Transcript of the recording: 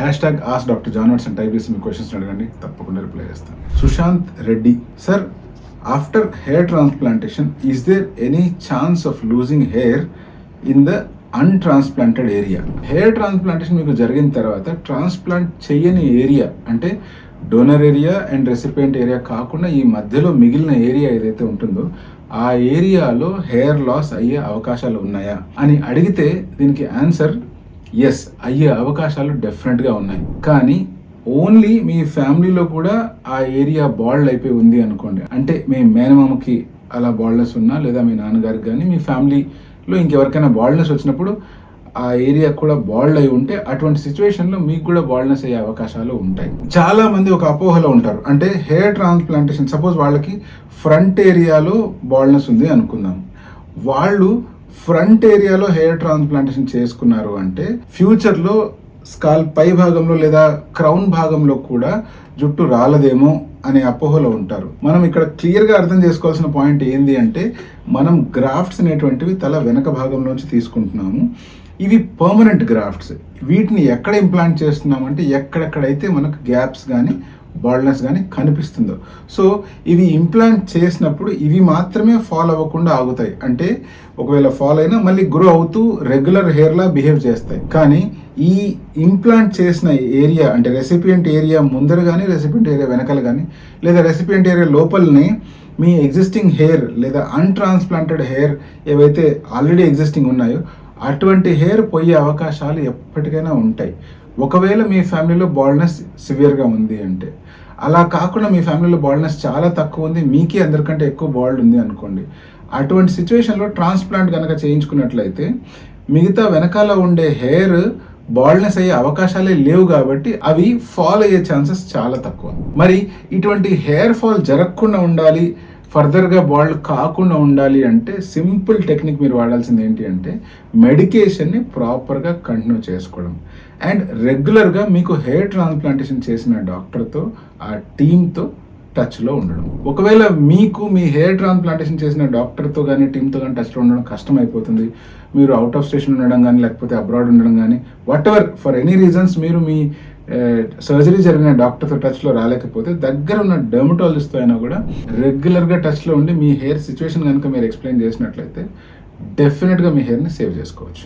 ఆస్ doctor John Watson type చేసి మీ questions అడగండి, తప్పకుండా రిప్లై చేస్తాను. Sushant Reddy sir, after hair transplantation is there any chance of losing hair in the untransplanted area? Hair transplantation మీకు జరిగిన తర్వాత ట్రాన్స్ప్లాంట్ చేయని ఏరియా అంటే donor area and recipient area కాకుండా ఈ మధ్యలో మిగిలిన ఏరియా ఏదైతే ఉంటుందో ఆ ఏరియాలో హెయిర్ లాస్ అయ్యే అవకాశాలు ఉన్నాయా అని అడిగితే దీనికి ఆన్సర్ ఎస్, అయ్యే అవకాశాలు డెఫినెట్గా ఉన్నాయి. కానీ ఓన్లీ మీ ఫ్యామిలీలో కూడా ఆ ఏరియా బాల్డ్ అయిపోయి ఉంది అనుకోండి, అంటే మీ మేనమామకి అలా బాల్డ్నెస్ ఉన్నా లేదా మీ నాన్నగారికి కానీ మీ ఫ్యామిలీలో ఇంకెవరికైనా బాల్డ్నెస్ వచ్చినప్పుడు ఆ ఏరియా కూడా బాల్డ్ అయి ఉంటే అటువంటి సిచ్యువేషన్లో మీకు కూడా బాల్డ్నెస్ అయ్యే అవకాశాలు ఉంటాయి. చాలా మంది ఒక అపోహలో ఉంటారు, అంటే హెయిర్ ట్రాన్స్ప్లాంటేషన్ సపోజ్ వాళ్ళకి ఫ్రంట్ ఏరియాలో బాల్డ్నెస్ ఉంది అనుకుందాం, వాళ్ళు ఫ్రంట్ ఏరియాలో హెయిర్ ట్రాన్స్ప్లాంటేషన్ చేసుకున్నారు అంటే ఫ్యూచర్లో స్కాల్ప్ పై భాగంలో లేదా క్రౌన్ భాగంలో కూడా జుట్టు రాలదేమో అనే అపోహలో ఉంటారు. మనం ఇక్కడ క్లియర్గా అర్థం చేసుకోవాల్సిన పాయింట్ ఏంది అంటే మనం గ్రాఫ్ట్స్ అనేటువంటివి తల వెనక భాగంలోంచి తీసుకుంటున్నాము. ఇవి పర్మనెంట్ గ్రాఫ్ట్స్. వీటిని ఎక్కడ ఇంప్లాంట్ చేస్తున్నామంటే ఎక్కడెక్కడైతే మనకు గ్యాప్స్ కానీ బాల్డ్నెస్ కానీ కనిపిస్తుందో, సో ఇవి ఇంప్లాంట్ చేసినప్పుడు ఇవి మాత్రమే ఫాల్ అవ్వకుండా ఆగుతాయి. అంటే ఒకవేళ ఫాల్ అయినా మళ్ళీ గ్రో అవుతూ రెగ్యులర్ హెయిర్లా బిహేవ్ చేస్తాయి. కానీ ఈ ఇంప్లాంట్ చేసిన ఏరియా అంటే రెసిపియంట్ ఏరియా ముందర కానీ రెసిపియంట్ ఏరియా వెనకాల కానీ లేదా రెసిపియంట్ ఏరియా లోపలనే మీ ఎగ్జిస్టింగ్ హెయిర్ లేదా అన్ట్రాన్స్ప్లాంటెడ్ హెయిర్ ఏవైతే ఆల్రెడీ ఎగ్జిస్టింగ్ ఉన్నాయో అటువంటి హెయిర్ పోయే అవకాశాలు ఎప్పటికైనా ఉంటాయి. ఒకవేళ మీ ఫ్యామిలీలో బాల్డ్నెస్ సివియర్గా ఉంది అంటే, అలా కాకుండా మీ ఫ్యామిలీలో బాల్డ్నెస్ చాలా తక్కువ ఉంది, మీకే అందరికంటే ఎక్కువ బాల్డ్ ఉంది అనుకోండి, అటువంటి సిచ్యువేషన్లో ట్రాన్స్ప్లాంట్ కనుక చేయించుకున్నట్లయితే మిగతా వెనకాల ఉండే హెయిర్ బాల్డ్నెస్ అయ్యే అవకాశాలే లేవు కాబట్టి అవి ఫాల్ అయ్యే ఛాన్సెస్ చాలా తక్కువ. మరి ఇటువంటి హెయిర్ ఫాల్ జరగకుండా ఉండాలి, ఫర్దర్గా బాల్డ్ కాకుండా ఉండాలి అంటే సింపుల్ టెక్నిక్ మీరు వాడాల్సింది ఏంటి అంటే మెడికేషన్ని ప్రాపర్గా కంటిన్యూ చేసుకోవడం అండ్ రెగ్యులర్గా మీకు హెయిర్ ట్రాన్స్ప్లాంటేషన్ చేసిన డాక్టర్తో ఆ టీమ్తో టచ్లో ఉండడం. ఒకవేళ మీకు మీ హెయిర్ ట్రాన్స్ప్లాంటేషన్ చేసిన డాక్టర్తో కానీ టీమ్తో కానీ టచ్లో ఉండడం కష్టమైపోతుంది, మీరు అవుట్ ఆఫ్ స్టేషన్ ఉండడం కానీ లేకపోతే అబ్రాడ్ ఉండడం కానీ what ever for any reasons మీరు మీ సర్జరీ జరిగిన డాక్టర్తో టచ్లో రాలేకపోతే దగ్గర ఉన్న డెర్మటాలజిస్ట్తో అయినా కూడా రెగ్యులర్గా టచ్లో ఉండి మీ హెయిర్ సిచ్యువేషన్ కనుక మీరు ఎక్స్ప్లెయిన్ చేసినట్లయితే డెఫినెట్గా మీ హెయిర్ని సేవ్ చేసుకోవచ్చు.